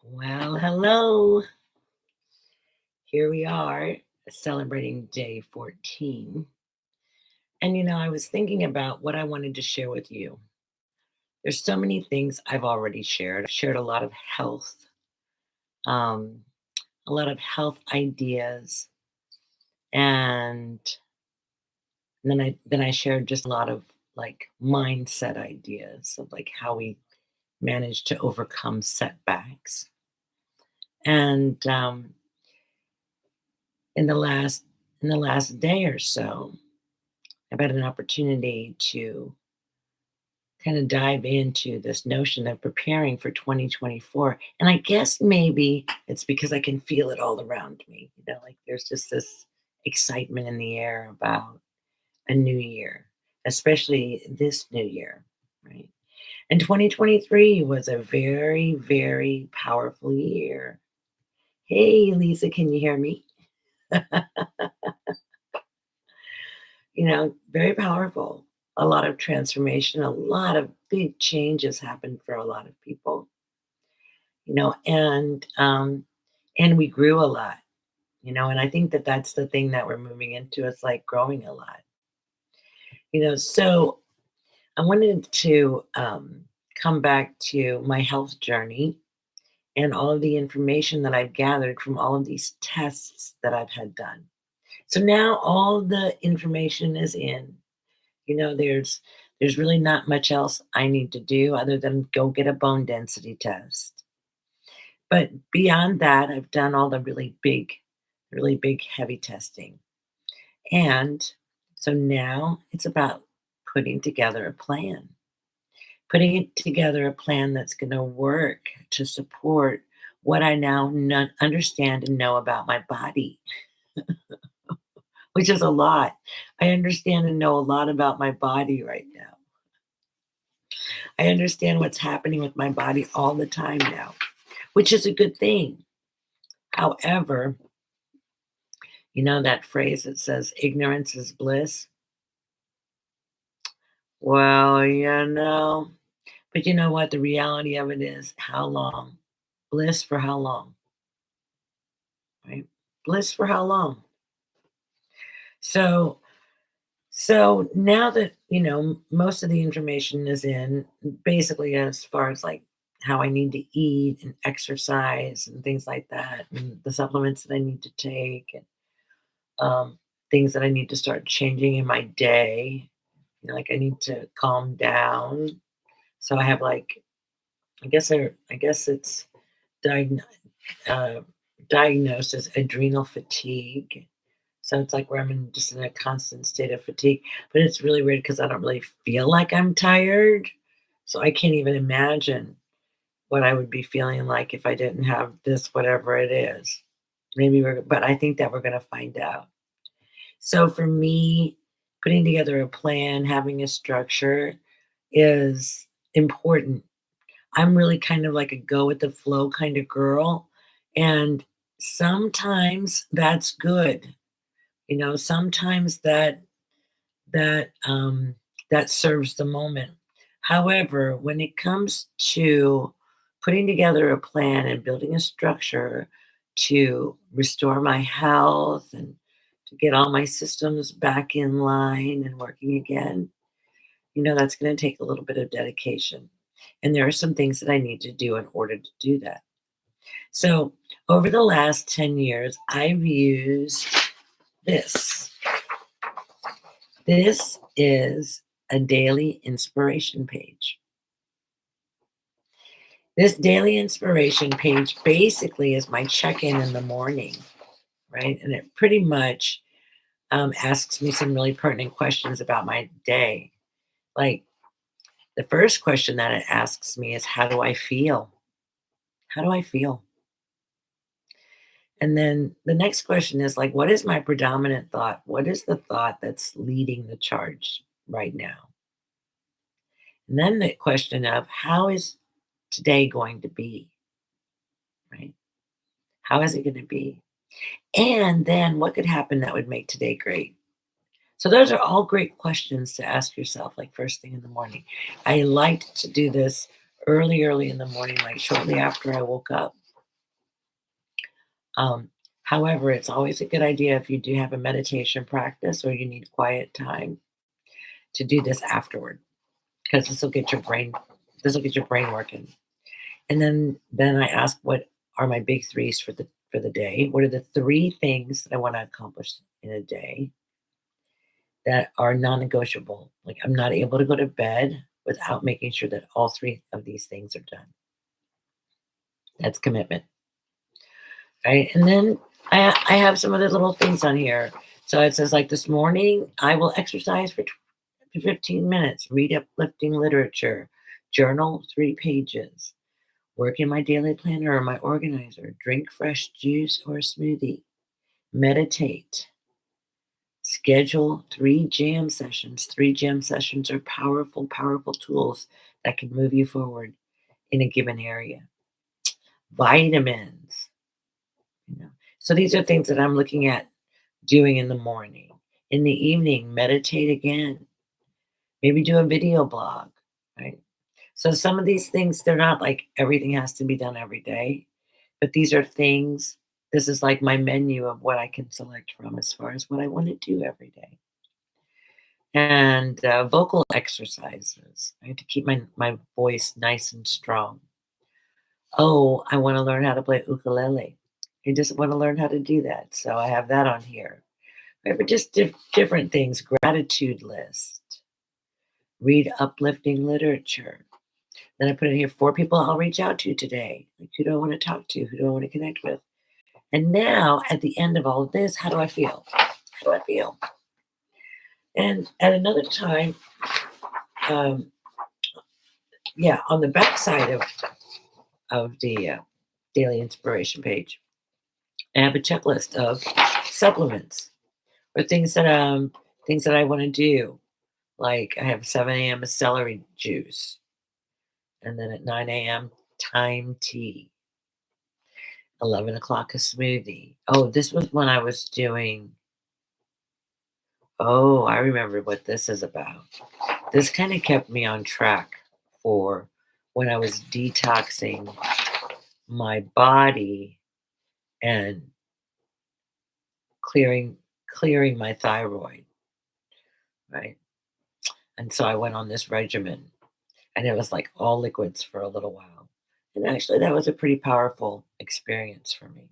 Well, hello. Here we are celebrating day 14. And I was thinking about what I wanted to share with you. There's so many things I've already shared. I've shared um, a lot of health ideas, and then I shared just a lot of like mindset ideas of like how we manage to overcome setbacks. And in the last in the last day or so, I've had an opportunity to kind of dive into this notion of preparing for 2024. And I guess maybe it's because I can feel it all around me. Like there's just this excitement in the air about a new year, especially this new year, right? And 2023 was a very, very powerful year. Hey, Lisa, can you hear me? Very powerful. A lot of transformation, a lot of big changes happened for a lot of people, and we grew a lot, and I think that that's the thing that we're moving into. It's like growing a lot, so I wanted to come back to my health journey and all of the information that I've gathered from all of these tests that I've had done. So now all the information is in. There's really not much else I need to do other than go get a bone density test. But beyond that, I've done all the really big, heavy testing. And so now it's about putting together a plan, putting it together a plan that's going to work to support what I now understand and know about my body, which is a lot. I understand and know a lot about my body right now. I understand what's happening with my body all the time now, which is a good thing. However, that phrase that says ignorance is bliss? Well, but you know what? The reality of it is how long? Bliss for how long? Right? Bliss for how long? So, so now that, most of the information is in, basically as far as like how I need to eat and exercise and things like that, and the supplements that I need to take, and things that I need to start changing in my day. Like I need to calm down. So I have like, I guess it's diagn- uh, diagnosed as adrenal fatigue. So it's like where just in a constant state of fatigue. But it's really weird because I don't really feel like I'm tired. So I can't even imagine what I would be feeling like if I didn't have this, whatever it is. But I think that we're going to find out. So for me, putting together a plan, having a structure is important. I'm really kind of like a go with the flow kind of girl. And sometimes that's good. Sometimes that that serves the moment. However, when it comes to putting together a plan and building a structure to restore my health and to get all my systems back in line and working again, that's going to take a little bit of dedication. And there are some things that I need to do in order to do that. So, over the last 10 years, I've used this. This is a daily inspiration page. This daily inspiration page basically is my check-in in the morning, right? And it pretty much asks me some really pertinent questions about my day. Like the first question that it asks me is, how do I feel? How do I feel? And then the next question is like, what is my predominant thought? What is the thought that's leading the charge right now? And then the question of, how is today going to be? Right? How is it going to be? And then what could happen that would make today great? So those are all great questions to ask yourself, like first thing in the morning. I liked to do this early in the morning, like shortly after I woke up. Um, However, it's always a good idea if you do have a meditation practice or you need quiet time to do this afterward, because this will get your brain working. And then I ask, what are my big threes for the day? What are the three things that I want to accomplish in a day that are non-negotiable? Like, I'm not able to go to bed without making sure that all three of these things are done. That's commitment, right? And then I have some other little things on here. So it says, like, this morning I will exercise for 15 minutes, read uplifting literature, journal 3 pages, work in my daily planner or my organizer, drink fresh juice or a smoothie, meditate, schedule 3 jam sessions. 3 jam sessions are powerful, powerful tools that can move you forward in a given area. Vitamins, you know. So these are things that I'm looking at doing in the morning. In the evening, meditate again. Maybe do a video blog, right? So some of these things, they're not like everything has to be done every day, but these are things. This is like my menu of what I can select from as far as what I want to do every day. And vocal exercises, right, to keep my voice nice and strong. Oh, I want to learn how to play ukulele. I just want to learn how to do that. So I have that on here. Right, but just different things. Gratitude list. Read uplifting literature. Then I put in here 4 people I'll reach out to today. Like, who do I want to talk to? Who do I want to connect with? And now, at the end of all of this, how do I feel? How do I feel? And at another time, um, yeah, on the back side of the daily inspiration page, I have a checklist of supplements or things that I want to do. Like, I have 7 a.m. a celery juice, and then at 9 a.m. thyme tea, 11 o'clock a smoothie. Oh, this was when I was doing. Oh, I remember what this is about. This kind of kept me on track for when I was detoxing my body and clearing clearing my thyroid, right? And so I went on this regimen, and it was like all liquids for a little while. And actually that was a pretty powerful experience for me,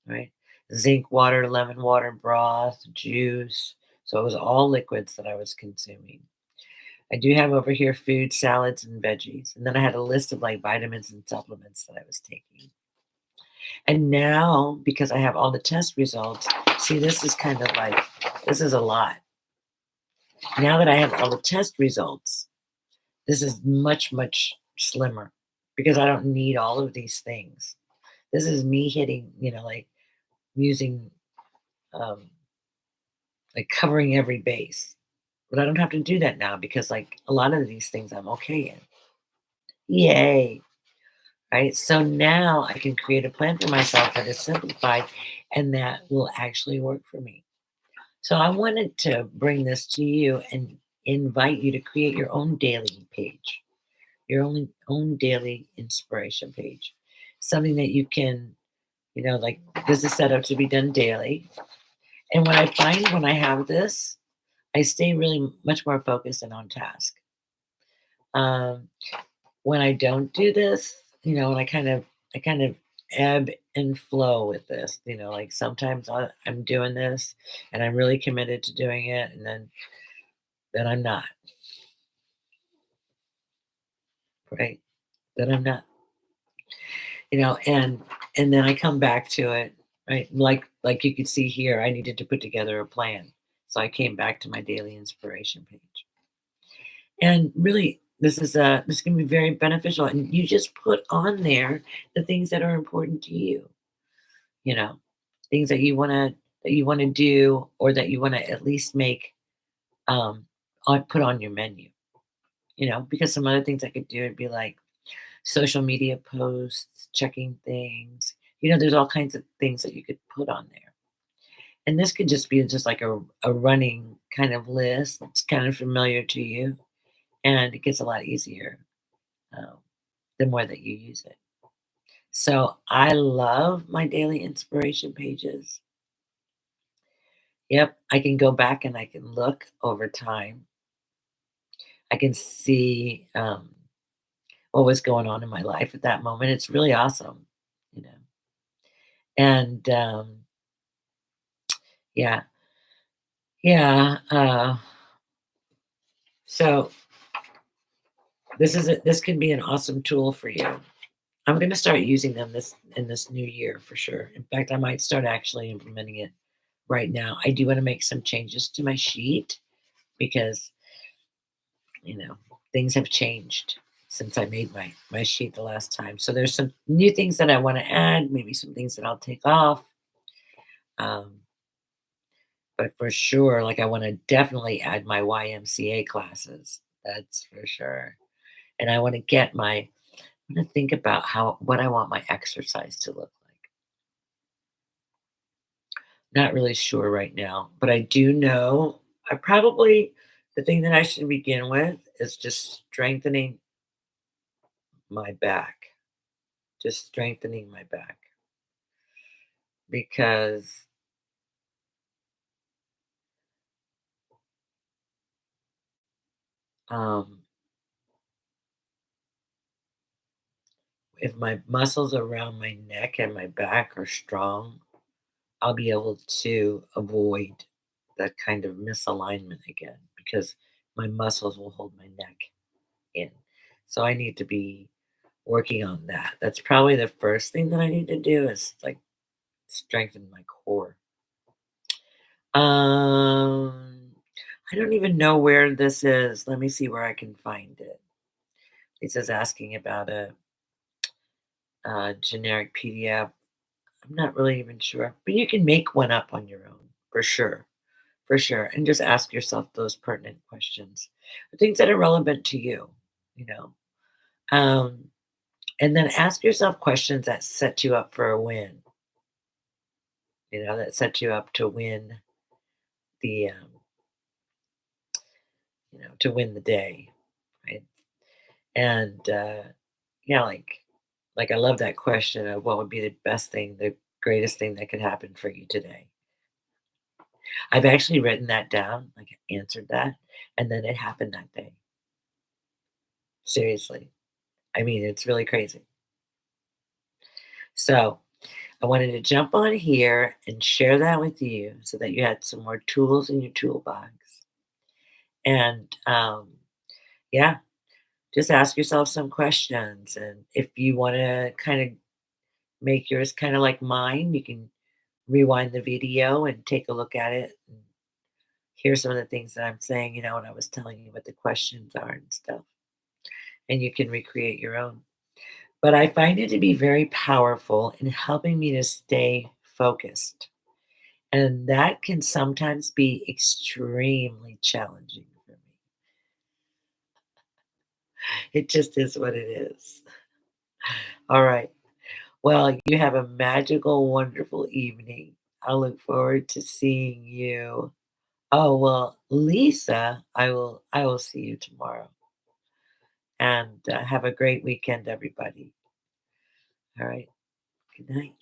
right? Zinc water, lemon water broth, juice. So it was all liquids that I was consuming. I do have over here food, salads, and veggies. And then I had a list of like vitamins and supplements that I was taking. And now, because I have all the test results, see, this is kind of like, this is a lot. Now that I have all the test results, this is much, much slimmer because I don't need all of these things. This is me hitting, like using, um, like covering every base. But I don't have to do that now because, like, a lot of these things I'm okay in. Yay. Right? So now I can create a plan for myself that is simplified and that will actually work for me. So I wanted to bring this to you and invite you to create your own daily page, your own daily inspiration page. Something that you can, like, this is set up to be done daily. And what I find when I have this, I stay really much more focused and on task. Um, when I don't do this, and I kind of ebb and flow with this, like sometimes I'm doing this and I'm really committed to doing it, and then I'm not, right? Then I'm not, and then I come back to it, right? Like you could see here, I needed to put together a plan. So I came back to my daily inspiration page. And really, this can be very beneficial. And you just put on there the things that are important to you, you know, things that you wanna do or that you wanna at least make put on your menu, because some other things I could do would be like social media posts, checking things. There's all kinds of things that you could put on there. And this could just be just like a running kind of list that's kind of familiar to you, and it gets a lot easier um, the more that you use it. So I love my daily inspiration pages. Yep, I can go back and I can look over time. I can see what was going on in my life at that moment. It's really awesome, you know. And yeah, yeah. So this can be an awesome tool for you. I'm going to start using them this in this new year for sure. In fact, I might start actually implementing it right now. I do want to make some changes to my sheet because, you know, things have changed since I made my sheet the last time. So there's some new things that I want to add, maybe some things that I'll take off. Um, but for sure, like I want to definitely add my YMCA classes. That's for sure. And I want to get my I'm gonna think about how what I want my exercise to look like. Not really sure right now, but I do know I probably the thing that I should begin with is just strengthening my back. Just strengthening my back because um, if my muscles around my neck and my back are strong, I'll be able to avoid that kind of misalignment again because my muscles will hold my neck in. So I need to be working on that. That's probably the first thing that I need to do is like strengthen my core. Um, I don't even know where this is. Let me see where I can find it. It says asking about a generic PDF. I'm not really even sure, but you can make one up on your own for sure, and just ask yourself those pertinent questions, the things that are relevant to you. You know, um, and then ask yourself questions that set you up for a win. You know, that set you up to win the to win the day, right? And yeah, like I love that question of what would be the best thing, the greatest thing that could happen for you today. I've actually written that down, like answered that, and then it happened that day. Seriously. I mean, it's really crazy. So I wanted to jump on here and share that with you so that you had some more tools in your toolbox. And yeah, just ask yourself some questions. And if you want to kind of make yours kind of like mine, you can rewind the video and take a look at it and hear some of the things that I'm saying, when I was telling you what the questions are and stuff. And you can recreate your own. But I find it to be very powerful in helping me to stay focused. And that can sometimes be extremely challenging for me. It just is what it is. All right. Well, you have a magical, wonderful evening. I look forward to seeing you. Oh, well, Lisa, I will see you tomorrow. And have a great weekend, everybody. All right. Good night.